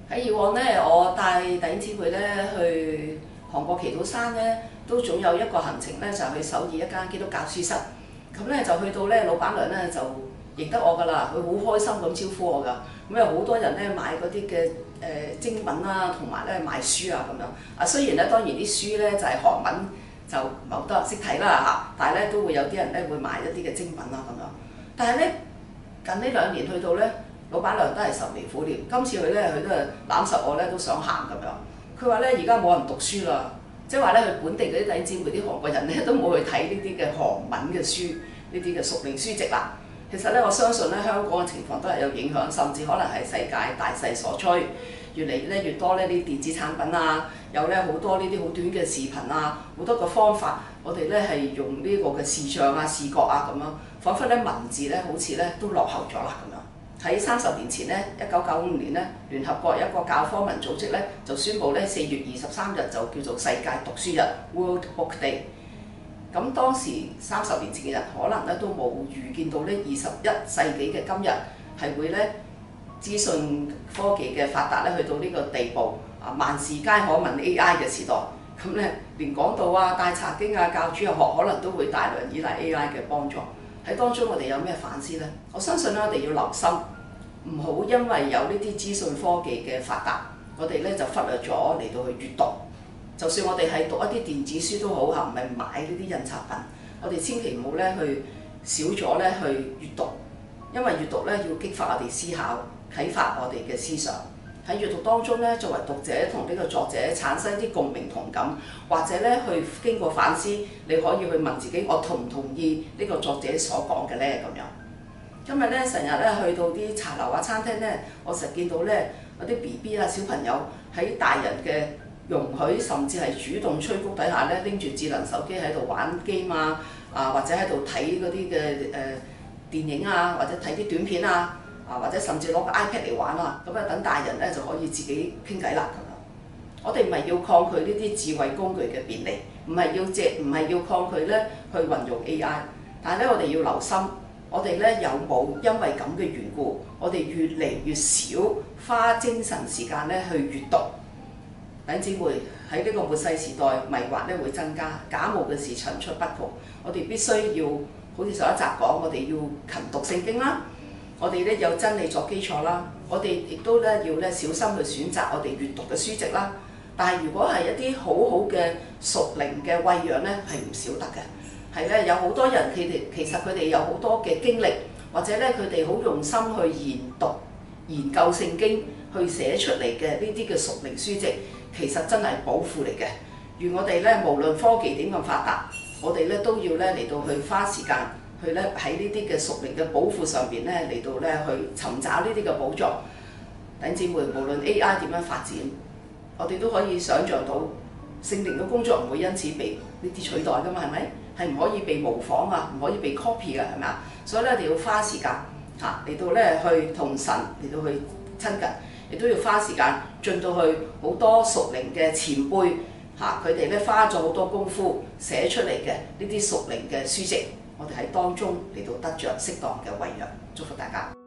喺以往咧，我帶弟兄姊妹咧去韓國祈禱山咧，都總有一個行程咧，就去首爾一間基督教書室。咁咧就去到咧，老闆娘咧就認得我㗎啦，佢好開心咁招呼我㗎。咁有好多人咧買嗰啲嘅精品啦，同埋咧買書啊咁樣。啊雖然咧當然啲書咧就係韓文，就唔係好多人識睇啦嚇，但係咧都會有啲人咧會買一啲嘅精品啦咁樣。但係咧近呢2年去到咧，老闆娘都係愁眉苦臉。今次佢咧，佢都係攬實我咧，都想喊咁樣。佢話咧，而家冇人讀書啦，即係話咧，佢本地嗰啲弟兄姊妹啲韓國人咧，都冇去睇呢啲嘅韓文嘅書，呢啲嘅屬靈書籍啦。其實咧，我相信咧，香港嘅情況都係有影響，甚至可能係世界大勢所趨，越嚟咧越多呢啲電子產品啊，有咧好多呢啲好短嘅視頻啊，好多個方法，我哋咧係用呢個嘅視像啊、視覺啊咁樣，彷彿咧文字咧好似咧都落後咗啦咁樣。喺30年前咧，1995年咧，聯合國有一個教科文組織咧就宣布咧4月23日就叫做世界讀書日 （World Book Day）。咁當時30年前嘅人可能咧都冇預見到呢21世紀嘅今日係會咧資訊科技嘅發達咧去到呢個地步啊，萬事皆可問 AI 嘅時代。咁咧連講道啊、帶查經啊、教主日學可能都會大量依賴 AI 嘅幫助。喺當中我哋有咩反思呢？我相信咧我哋要留心，唔好因為有呢啲資訊科技嘅發達，我哋咧就忽略咗嚟到去閱讀。就算我哋係讀一啲電子書都好嚇，唔係買呢啲印刷品，我哋千祈唔好咧去少咗咧去閱讀，因為閱讀咧要激發我哋思考，啟發我哋嘅思想。喺閱讀當中咧，作為讀者同呢個作者產生啲共鳴同感，或者咧去經過反思，你可以去問自己：我同唔同意呢個作者所講嘅咧？咁樣。今日咧成日咧去到啲茶樓啊、餐廳咧，我成日見到咧有啲 BB 啊、小朋友喺大人嘅容許甚至係主動催谷底下咧，拎住智能手機喺度玩 game 啊，或者喺度睇嗰啲嘅電影啊，或者睇啲短片啊，或者甚至攞個 iPad 嚟玩啊，咁啊等大人咧就可以自己傾偈啦咁樣。我哋唔係要抗拒呢啲智慧工具嘅便利，唔係要抗拒咧去運用 AI， 但係咧我哋要留心，我哋咧有冇因為咁嘅緣故，我哋越嚟越少花精神時間咧去閱讀。弟兄姊妹，喺呢個末世時代，迷惑咧會增加，假冒嘅事層出不窮。我哋必須要好似上一集講，我哋要勤讀聖經啦，我哋咧有真理作基礎啦，我哋亦都咧要咧小心去選擇我哋閱讀嘅書籍啦。但係如果係一啲好好嘅屬靈嘅餵養咧，係唔少得嘅。係咧有好多人其實佢哋有好多嘅經歷，或者咧佢哋好用心去研究聖經，去寫出嚟嘅呢啲嘅屬靈書籍。其實真係寶庫嚟嘅，願我哋咧無論科技點咁發達，我哋咧都要咧嚟到去花時間去咧喺呢啲嘅屬靈嘅寶庫上邊咧嚟到咧去尋找呢啲嘅寶藏。弟兄姊妹，無論 AI 點樣發展，我哋都可以想像到聖靈嘅工作唔會因此被呢啲取代㗎嘛，係咪？係唔可以被模仿啊，唔可以被 copy 㗎，係咪啊？所以咧，我哋要花時間嚟到咧去同神嚟到去親近。亦都要花時間進到去好多屬靈嘅前輩佢哋咧花咗好多功夫寫出嚟嘅呢啲屬靈嘅書籍，我哋喺當中嚟到得着適當嘅餵養，祝福大家。